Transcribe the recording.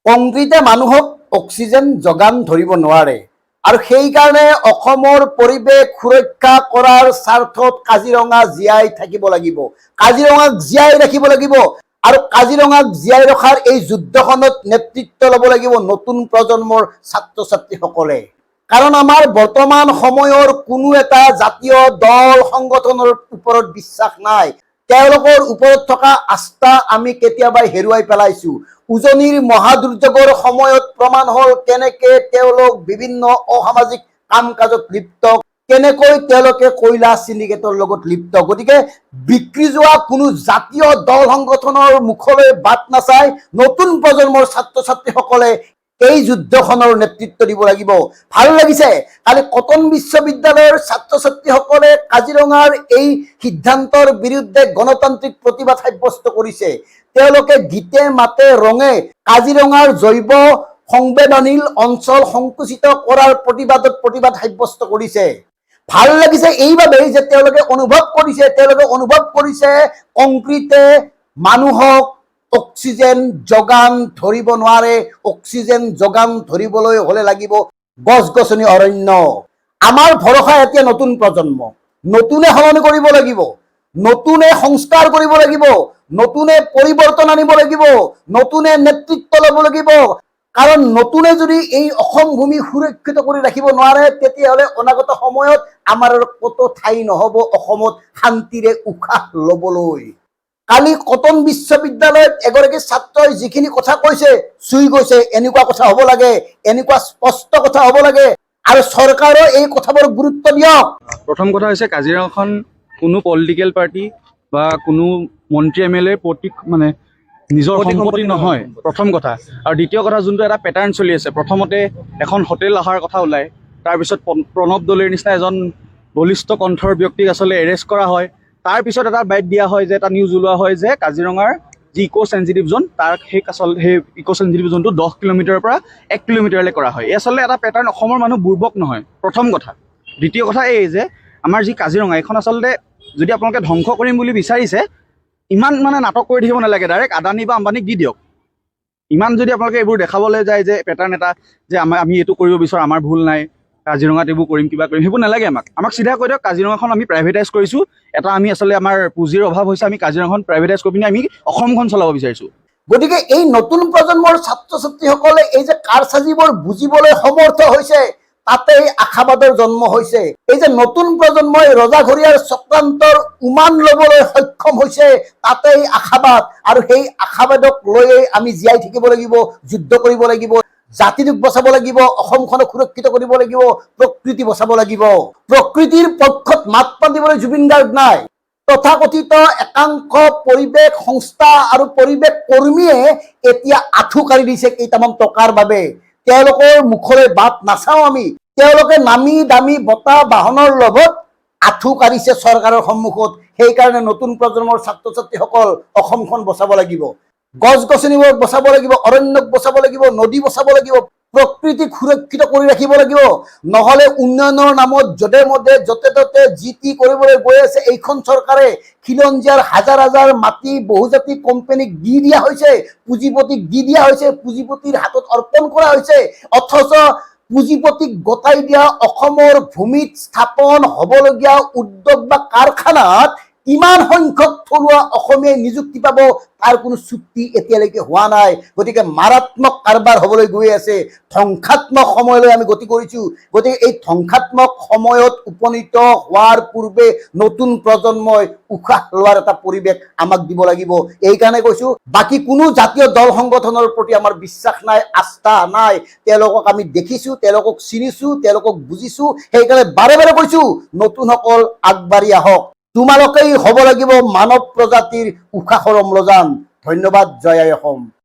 কংক্ৰিটে মানুহক অক্সিজেন যোগান ধৰিব নোৱাৰে আৰু সেইকাৰণে অসমৰ পৰিৱেশ সুৰক্ষা কৰাৰ স্বাৰ্থত কাজিৰঙা জীয়াই থাকিব লাগিব। কাজিৰঙাক জীয়াই ৰাখিব লাগিব আৰু কাজিৰঙাক জীয়াই ৰখাৰ এই যুদ্ধখনত নেতৃত্ব ল'ব লাগিব নতুন প্ৰজন্মৰ ছাত্ৰ ছাত্ৰীসকলে। কাৰণ আমাৰ বৰ্তমান সময়ৰ কোনো এটা জাতীয় দল সংগঠনৰ ওপৰত বিশ্বাস নাই। তেওঁলোকৰ ওপৰত থকা আস্থা আমি কেতিয়াবাই হেৰুৱাই পেলাইছো। উজনিৰ মহাদুৰ্যোগৰ সময়ত প্ৰমাণ হ'ল কেনেকে তেওঁলোক বিভিন্ন অসামাজিক কাম কাজত লিপ্ত, কেনেকৈ তেওঁলোকে কয়লা চিণ্ডিকেটৰ লগত লিপ্ত। গতিকে বিক্ৰী যোৱা কোনো জাতীয় দল সংগঠনৰ মুখলৈ বাট নাচাই নতুন প্ৰজন্মৰ ছাত্ৰ ছাত্ৰীসকলে এই যুদ্ধখনৰ নেতৃত্ব দিব লাগিব। ভাল লাগিছে কালি কটন বিশ্ববিদ্যালয়ৰ ছাত্ৰ ছাত্ৰীসকলে কাজিৰঙাৰ এই সিদ্ধান্তৰ বিৰুদ্ধে গণতান্ত্ৰিক প্ৰতিবাদ সাব্যস্ত কৰিছে। তেওঁলোকে গীতে মাতে ৰঙে কাজিৰঙাৰ জৈৱ সংবেদনশীল অঞ্চল সংকুচিত কৰাৰ প্ৰতিবাদ সাব্যস্ত কৰিছে। ভাল লাগিছে এইবাবেই যে তেওঁলোকে অনুভৱ কৰিছে কংক্ৰিটে মানুহক অক্সিজেন যোগান ধৰিব নোৱাৰে। অক্সিজেন যোগান ধৰিবলৈ হলে লাগিব গছ গছনি অৰণ্য। আমাৰ ভৰসা এতিয়া নতুন প্ৰজন্ম, নতুনে সলনি কৰিব লাগিব, নতুনে সংস্কাৰ কৰিব লাগিব, নতুনে পৰিৱৰ্তন আনিব লাগিব, নতুনে নেতৃত্ব ল'ব লাগিব। কাৰণ নতুনে যদি এই অসম ভূমি সুৰক্ষিত কৰি ৰাখিব নোৱাৰে তেতিয়াহ'লে অনাগত সময়ত আমাৰ কতো ঠাই নহ'ব অসমত শান্তিৰে উশাহ ল'বলৈ। কালি কটন বিশ্ববিদ্যালয়ত এগৰাকী ছাত্ৰই যিখিনি কথা কৈছে চুই গৈছে। এনেকুৱা কথা হ'ব লাগে, এনেকুৱা স্পষ্ট কথা হ'ব লাগে আৰু চৰকাৰেও এই কথাবোৰ গুৰুত্ব দিয়ক। প্ৰথম কথা হৈছে কাজিৰঙাখন কোনো পলিটিকেল পাৰ্টি বা কোনো মন্ত্ৰী MLA নিজৰ সম্পত্তি নহয়, প্ৰথম কথা। আৰু দ্বিতীয় কথা, যোনটো এটা পেটাৰ্ণ চলি আছে, প্ৰথমতে এখন হোটেল অহাৰ কথা ওলায়, তাৰপিছত প্ৰণৱ দলেৰ নিচিনা এজন বলিষ্ঠ কণ্ঠৰ ব্যক্তিক আচলতে এৰেষ্ট কৰা হয়। তাৰপিছত এটা বাইট দিয়া হয় যে এটা নিউজ ওলোৱা হয় যে কাজিৰঙাৰ যি ইক' চেঞ্চিটিভ জোন তাৰ সেই ইক' চেঞ্চিটিভ জোনটো 10 কিলোমিটাৰৰ পৰা 1 কিলোমিটাৰলৈ কৰা হয়। এই আচলতে এটা পেটাৰ্ণ অসমৰ মানুহ বুৰ্বক নহয়, প্ৰথম কথা। দ্বিতীয় কথা এই যে আমাৰ যি কাজিৰঙা এইখন আচলতে যদি আপোনালোকে ধ্বংস কৰিম বুলি বিচাৰিছে, ইমান নাটক কৰি থাকিব নালাগে, ডাইৰেক্ট আদানী বা আম্বানীক দি দিয়ক। ইমান যদি আপোনালোকে এইবোৰ দেখাবলৈ যায় যে পেটাৰ্ণ এটা যে আমি এইটো কৰিব বিচাৰোঁ, আমাৰ ভুল নাই, কাজিৰঙাত এইবোৰ কৰিম কিবা কৰিম, সেইবোৰ নালাগে। আমাক চিধা কৈ দিয়ক কাজিৰঙাখন আমি প্ৰাইভেটাইজ কৰিছোঁ। এটা আমি আচলতে আমাৰ পুঁজিৰ অভাৱ হৈছে, আমি কাজিৰঙাখন প্ৰাইভেটাইজ কৰি পিনে আমি অসমখন চলাব বিচাৰিছোঁ। গতিকে এই নতুন প্ৰজন্মৰ ছাত্ৰ ছাত্ৰীসকলে এই যে কাৰসাজিবোৰ বুজিবলৈ সমৰ্থ হৈছে তাতেই আশাবাদৰ জন্ম হৈছে। এই যে নতুন প্ৰজন্মই ৰজাঘৰীয়াৰ চক্ৰান্তৰ উমান ল'বলৈ সক্ষম হৈছে তাতেই আশাবাদ। আৰু সেই আশাবাদক লৈয়ে আমি জীয়াই থাকিব লাগিব, যুদ্ধ কৰিব লাগিব, জাতিটোক বচাব লাগিব, অসমখনক সুৰক্ষিত কৰিব লাগিব, প্ৰকৃতি বচাব লাগিব। প্ৰকৃতিৰ পক্ষত মাত মাতিবলৈ জুবিন গাৰ্গ নাই। তথাকথিত একাংশ পৰিৱেশ সংস্থা আৰু পৰিৱেশ কৰ্মীয়ে এতিয়া আঁঠু কাঢ়ি দিছে কেইটামান টকাৰ বাবে। তেওঁলোকৰ মুখলৈ বাট নাচাওঁ আমি। তেওঁলোকে নামি দামী বঁটা বাহনৰ লগত আঁঠু কাঢ়িছে চৰকাৰৰ সন্মুখত। সেইকাৰণে নতুন প্ৰজন্মৰ ছাত্ৰ ছাত্ৰীসকল অসমখন বচাব লাগিব, গছ গছনিবোৰ বচাব লাগিব, অৰণ্যক বচাব লাগিব, নদী বচাব লাগিব, প্ৰকৃতিক সুৰক্ষিত কৰি ৰাখিব লাগিব। নহলে উন্নয়নৰ নামত যধে মধে য'তে ত'তে যি টি কৰিবলৈ গৈ আছে এইখন চৰকাৰে। খিলঞ্জীয়াৰ হাজাৰ হাজাৰ মাটি বহুজাতিক কোম্পানীক দি দিয়া হৈছে, পুঁজিপতিক দি দিয়া হৈছে, পুঁজিপতিৰ হাতত অৰ্পণ কৰা হৈছে। অথচ পুঁজিপতিক গতাই দিয়া অসমৰ ভূমিত স্থাপন হ'বলগীয়া উদ্যোগ বা কাৰখানাত কিমান সংখ্যক থলুৱা অসমীয়াই নিযুক্তি পাব তাৰ কোনো চুক্তি এতিয়ালৈকে হোৱা নাই। গতিকে মাৰাত্মক কাৰবাৰ হ'বলৈ গৈ আছে। ধ্বংসাত্মক সময়লৈ আমি গতি কৰিছোঁ। গতিকে এই ধ্বংসাত্মক সময়ত উপনীত হোৱাৰ পূৰ্বে নতুন প্ৰজন্মই উশাহ লোৱাৰ এটা পৰিৱেশ আমাক দিব লাগিব। এইকাৰণে কৈছোঁ, বাকী কোনো জাতীয় দল সংগঠনৰ প্ৰতি আমাৰ বিশ্বাস নাই, আস্থা নাই। তেওঁলোকক আমি দেখিছোঁ, তেওঁলোকক চিনিছোঁ, তেওঁলোকক বুজিছোঁ। সেইকাৰণে বাৰে বাৰে কৈছোঁ, নতুনসকল আগবাঢ়ি আহক। তোমালোকেই হ'ব লাগিব মানৱ প্ৰজাতিৰ উশাহৰ অম্লজান। ধন্যবাদ। জয় আই অসম।